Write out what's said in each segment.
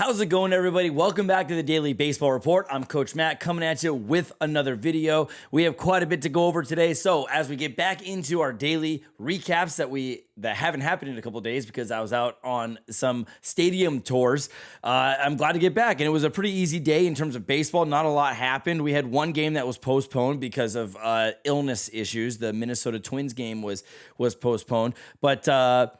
How's it going, everybody? Welcome back to the Daily Baseball Report. I'm Coach Matt coming at you with another video. We have quite a bit to go over today. So as we get back into our daily recaps that haven't happened in a couple of days because I was out on some stadium tours, I'm glad to get back. And it was a pretty easy day in terms of baseball. Not a lot happened. We had one game that was postponed because of illness issues. The Minnesota Twins game was postponed. But other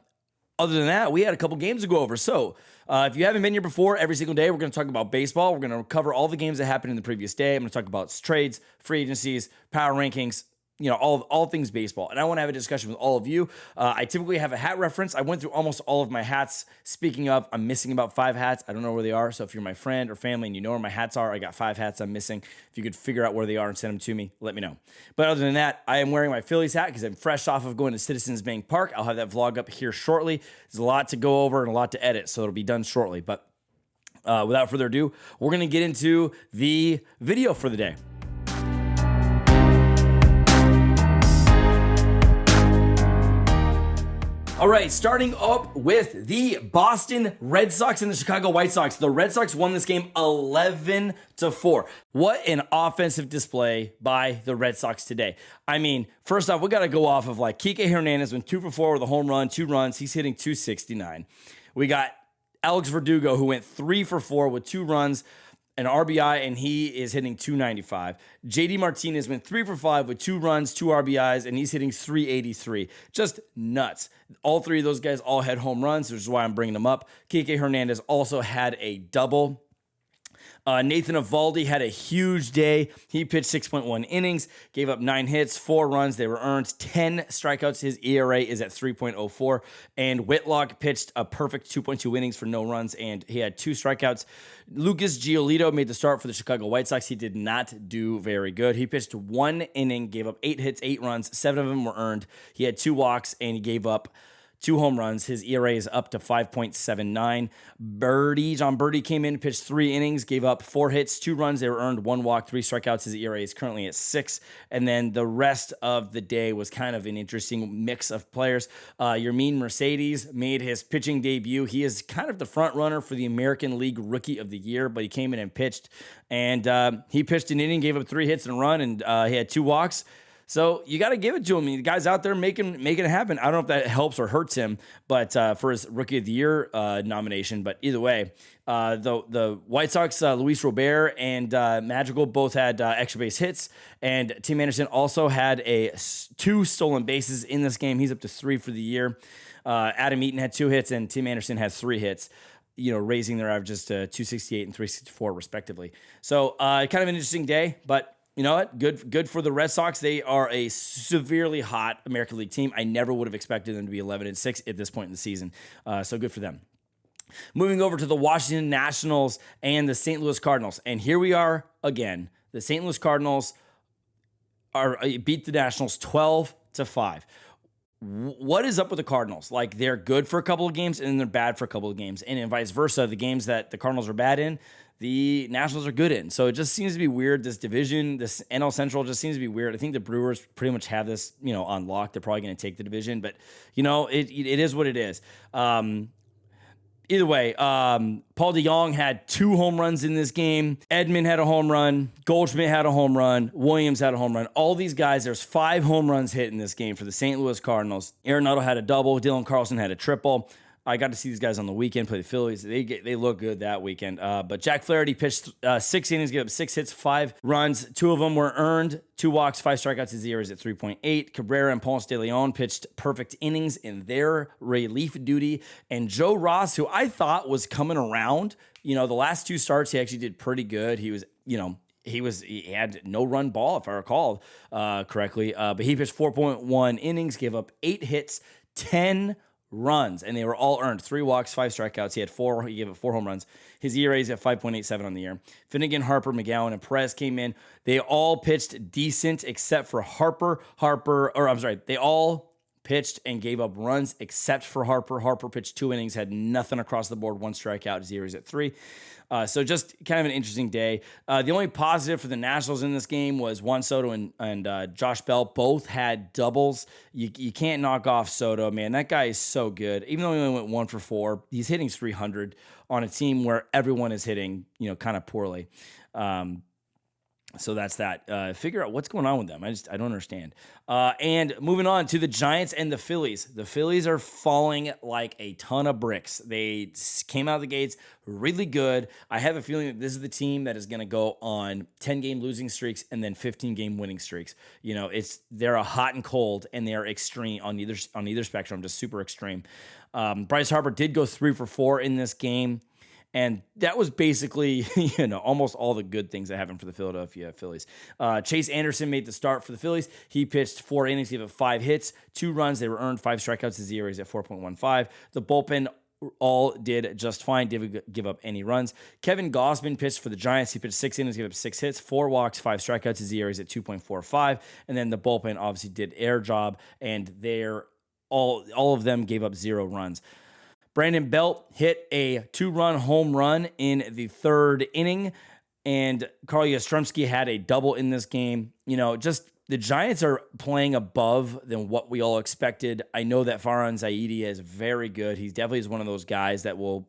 than that, we had a couple games to go over. So if you haven't been here before, every single day, we're going to talk about baseball. We're going to cover all the games that happened in the previous day. I'm going to talk about trades, free agencies, power rankings, all things baseball. And I want to have a discussion with all of you. I typically have a hat reference. I went through almost all of my hats. Speaking of, I'm missing about 5 hats. I don't know where they are. So if you're my friend or family and you know where my hats are, I got 5 hats I'm missing. If you could figure out where they are and send them to me, let me know. But other than that, I am wearing my Phillies hat because I'm fresh off of going to Citizens Bank Park. I'll have that vlog up here shortly. There's a lot to go over and a lot to edit, so it'll be done shortly. But without further ado, we're going to get into the video for the day. All right, starting up with the Boston Red Sox and the Chicago White Sox. The Red Sox won this game 11-4. What an offensive display by the Red Sox today. I mean, first off, we got to go off of Kike Hernandez went 2 for 4 with a home run, 2 runs. He's hitting .269. We got Alex Verdugo, who went 3 for 4 with 2 runs, an RBI, and he is hitting .295. JD Martinez went 3 for 5 with 2 runs, 2 RBIs, and he's hitting .383. Just nuts. All 3 of those guys all had home runs, which is why I'm bringing them up. Kike Hernandez also had a double. Nathan Eovaldi had a huge day. He pitched 6.1 innings, gave up 9 hits, 4 runs. They were earned, 10 strikeouts. His ERA is at 3.04. And Whitlock pitched a perfect 2.2 innings for no runs, and he had 2 strikeouts. Lucas Giolito made the start for the Chicago White Sox. He did not do very good. He pitched 1 inning, gave up 8 hits, 8 runs. 7 of them were earned. He had 2 walks, and he gave up 2 home runs. His ERA is up to 5.79. John Birdie came in, pitched 3 innings, gave up 4 hits, 2 runs. They were earned, 1 walk, 3 strikeouts. His ERA is currently at 6. And then the rest of the day was kind of an interesting mix of players. Yermin Mercedes made his pitching debut. He is kind of the front runner for the American League Rookie of the Year, but he came in and pitched. And he pitched an inning, gave up 3 hits and a run, and he had 2 walks. So you got to give it to him. The guy's out there making it happen. I don't know if that helps or hurts him, but for his Rookie of the Year nomination. But either way, the White Sox, Luis Robert and Madrigal both had extra base hits, and Tim Anderson also had 2 stolen bases in this game. He's up to 3 for the year. Adam Eaton had 2 hits, and Tim Anderson has 3 hits. Raising their averages to 268 and 364 respectively. So kind of an interesting day, but. You know what? Good for the Red Sox. They are a severely hot American League team. I never would have expected them to be 11-6 at this point in the season. So good for them. Moving over to the Washington Nationals and the St. Louis Cardinals. And here we are again. The St. Louis Cardinals beat the Nationals 12-5. What is up with the Cardinals? They're good for a couple of games and then they're bad for a couple of games. And vice versa, the games that the Cardinals are bad in, the Nationals are good in. So it just seems to be weird. This division, this NL Central just seems to be weird. I think the Brewers pretty much have this, on lock. They're probably going to take the division, but it is what it is. Either way, Paul DeJong had 2 home runs in this game. Edman had a home run. Goldschmidt had a home run. Williams had a home run. All these guys, there's 5 home runs hit in this game for the St. Louis Cardinals. Arenado had a double. Dylan Carlson had a triple. I got to see these guys on the weekend play the Phillies. They look good that weekend. But Jack Flaherty pitched 6 innings, gave up 6 hits, 5 runs. 2 of them were earned. 2 walks, 5 strikeouts. His ERA is at 3.8. Cabrera and Ponce de Leon pitched perfect innings in their relief duty. And Joe Ross, who I thought was coming around, the last 2 starts, he actually did pretty good. He was, he had no run ball, if I recall correctly. But he pitched 4.1 innings, gave up 8 hits, 10 runs, and they were all earned. 3 walks, 5 strikeouts. He gave up 4 home runs. His ERA is at 5.87 on the year. Finnegan, Harper, McGowan, and Perez came in. They all pitched decent except for Harper. They all pitched and gave up runs except for Harper. Harper pitched 2 innings, had nothing across the board, 1 strikeout, 0s at 3. So just kind of an interesting day. The only positive for the Nationals in this game was Juan Soto and Josh Bell both had doubles. You can't knock off Soto, man. That guy is so good. Even though he only went 1 for 4, he's hitting 300 on a team where everyone is hitting, kind of poorly. So that's that. Figure out what's going on with them. I don't understand. And moving on to the Giants and the Phillies. The Phillies are falling like a ton of bricks. They came out of the gates really good. I have a feeling that this is the team that is going to go on 10-game losing streaks and then 15-game winning streaks. They're a hot and cold, and they are extreme on either spectrum, just super extreme. Bryce Harper did go 3 for 4 in this game. And that was basically, almost all the good things that happened for the Philadelphia Phillies. Chase Anderson made the start for the Phillies. He pitched 4 innings, gave up 5 hits, 2 runs. They were earned, 5 strikeouts. His ERA is at 4.15. The bullpen all did just fine, didn't give up any runs. Kevin Gausman pitched for the Giants. He pitched 6 innings, gave up 6 hits, 4 walks, 5 strikeouts. His ERA is at 2.45. And then the bullpen obviously did their job, and all of them gave up 0 runs. Brandon Belt hit a 2-run home run in the 3rd inning, and Carl Yastrzemski had a double in this game. Just the Giants are playing above than what we all expected. I know that Farhan Zaidi is very good. He definitely is one of those guys that will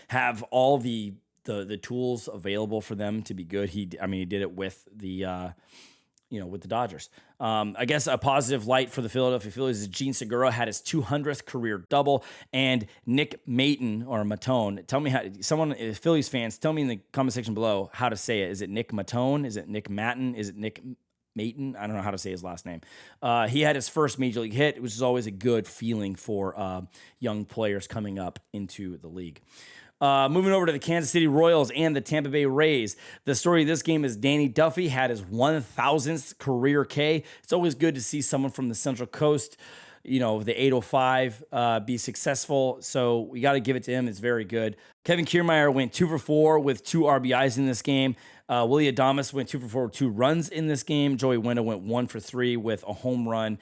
have all the tools available for them to be good. He did it with the with the Dodgers. I guess a positive light for the Philadelphia Phillies is Gene Segura had his 200th career double, and Nick Matone. Tell me Phillies fans, tell me in the comment section below how to say it. Is it Nick Matone? Is it Nick Maton? Is it Nick Maton? I don't know how to say his last name. He had his first major league hit, which is always a good feeling for young players coming up into the league. Moving over to the Kansas City Royals and the Tampa Bay Rays. The story of this game is Danny Duffy had his 1,000th career K. It's always good to see someone from the Central Coast, the 805, be successful. So we got to give it to him. It's very good. Kevin Kiermaier went 2 for 4 with 2 RBIs in this game. Willie Adames went 2 for 4 with 2 runs in this game. Joey Wendell went 1 for 3 with a home run.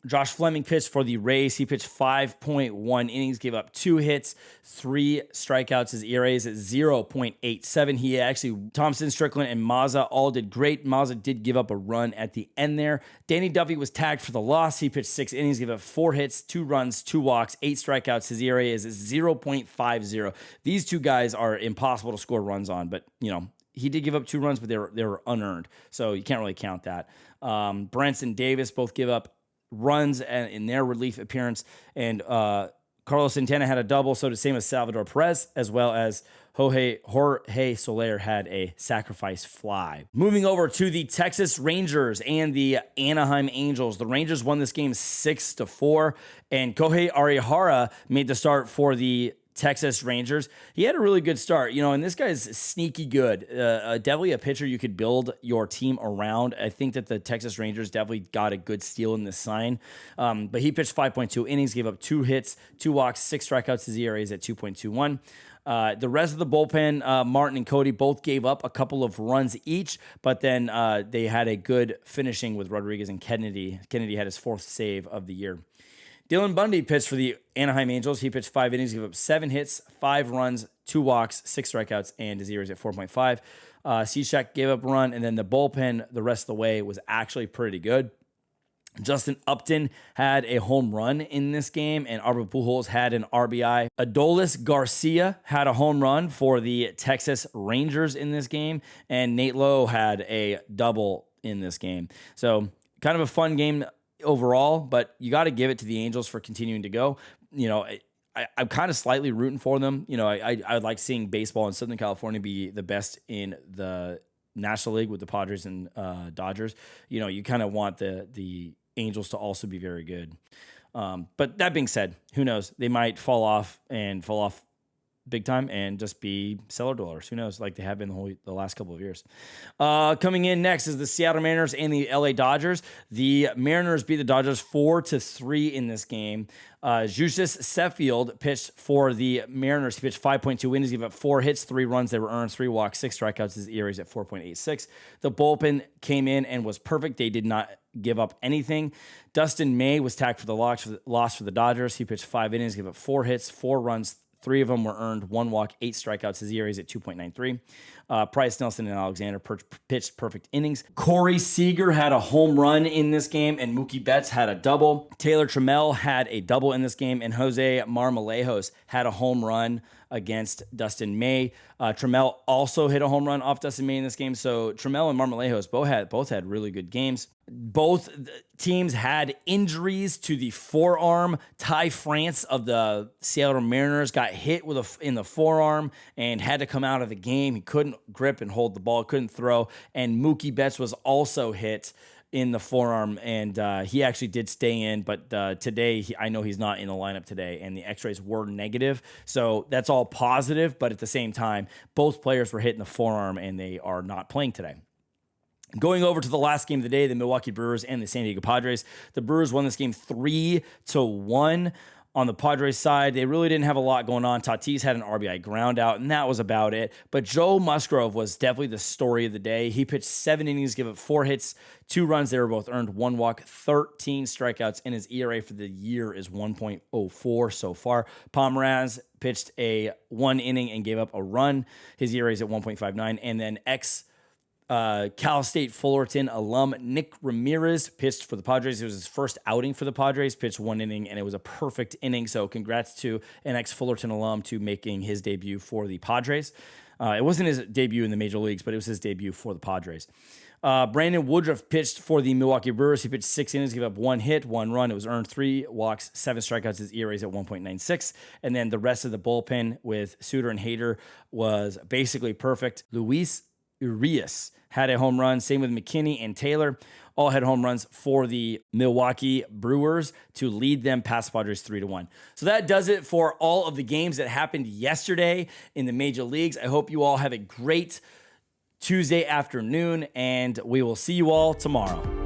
Josh Fleming pitched for the Rays. He pitched 5.1 innings, gave up 2 hits, 3 strikeouts. His ERA is at 0.87. Thompson, Strickland, and Mazza all did great. Mazza did give up a run at the end there. Danny Duffy was tagged for the loss. He pitched 6 innings, gave up 4 hits, 2 runs, 2 walks, 8 strikeouts. His ERA is at 0.50. These 2 guys are impossible to score runs on, but, he did give up 2 runs, but they were unearned, so you can't really count that. Branson Davis both give up runs in their relief appearance, and Carlos Santana had a double, so the same as Salvador Perez, as well as Jorge Soler had a sacrifice fly. Moving over to the Texas Rangers and the Anaheim Angels. The Rangers won this game 6-4, and Kohei Arihara made the start for the Texas Rangers. He had a really good start, and this guy's sneaky good. Definitely a pitcher you could build your team around. I think that the Texas Rangers definitely got a good steal in this sign. But he pitched 5.2 innings, gave up 2 hits, 2 walks, 6 strikeouts. His ERA is at 2.21. The rest of the bullpen, Martin and Cody both gave up a couple of runs each, but then they had a good finishing with Rodriguez and Kennedy. Kennedy had his 4th save of the year. Dylan Bundy pitched for the Anaheim Angels. He pitched 5 innings, gave up 7 hits, 5 runs, 2 walks, 6 strikeouts, and his ERA is at 4.5. Cishek gave up a run, and then the bullpen the rest of the way was actually pretty good. Justin Upton had a home run in this game, and Albert Pujols had an RBI. Adolis Garcia had a home run for the Texas Rangers in this game, and Nate Lowe had a double in this game. So kind of a fun game overall, but you got to give it to the Angels for continuing to go. I'm kind of slightly rooting for them. I like seeing baseball in Southern California be the best in the National League with the Padres and Dodgers. You kind of want the Angels to also be very good. But that being said, who knows? They might fall off big time and just be cellar dwellers. Who knows? Like they have been the last couple of years. Coming in next is the Seattle Mariners and the LA Dodgers. The Mariners beat the Dodgers 4-3 in this game. Justus Sheffield pitched for the Mariners. He pitched 5.2 innings, gave up 4 hits, 3 runs. They were earned, 3 walks, 6 strikeouts. His ERA is at 4.86. The bullpen came in and was perfect. They did not give up anything. Dustin May was tagged for the loss for the Dodgers. He pitched 5 innings, gave up 4 hits, 4 runs. 3 of them were earned, 1 walk, 8 strikeouts. His ERA is at 2.93. Price, Nelson, and Alexander pitched perfect innings. Corey Seager had a home run in this game, and Mookie Betts had a double. Taylor Trammell had a double in this game, and Jose Marmolejos had a home run against Dustin May. Trammell also hit a home run off Dustin May in this game. So Trammell and Marmolejos both had really good games. Both teams had injuries to the forearm. Ty France of the Seattle Mariners got hit in the forearm and had to come out of the game. He couldn't grip and hold the ball, couldn't throw. And Mookie Betts was also hit in the forearm, and he actually did stay in, but today, I know he's not in the lineup today, and the x-rays were negative, so that's all positive, but at the same time, both players were hit in the forearm, and they are not playing today. Going over to the last game of the day, the Milwaukee Brewers and the San Diego Padres. The Brewers won this game 3-1. On the Padres side, they really didn't have a lot going on. Tatis had an RBI ground out, and that was about it. But Joe Musgrove was definitely the story of the day. He pitched 7 innings, gave up 4 hits, 2 runs. They were both earned, 1 walk, 13 strikeouts, and his ERA for the year is 1.04 so far. Pomeranz pitched a 1 inning and gave up a run. His ERA is at 1.59, and then Cal State Fullerton alum Nick Ramirez pitched for the Padres. It was his first outing for the Padres, pitched 1 inning, and it was a perfect inning. So congrats to an ex-Fullerton alum to making his debut for the Padres. It wasn't his debut in the major leagues, but it was his debut for the Padres. Brandon Woodruff pitched for the Milwaukee Brewers. He pitched 6 innings, gave up 1 hit, 1 run. It was earned, 3 walks, 7 strikeouts. His ERA is at 1.96. And then the rest of the bullpen with Suter and Hader was basically perfect. Luis Urias had a home run. Same with McKinney and Taylor. All had home runs for the Milwaukee Brewers to lead them past Padres 3-1. So that does it for all of the games that happened yesterday in the major leagues. I hope you all have a great Tuesday afternoon, and we will see you all tomorrow.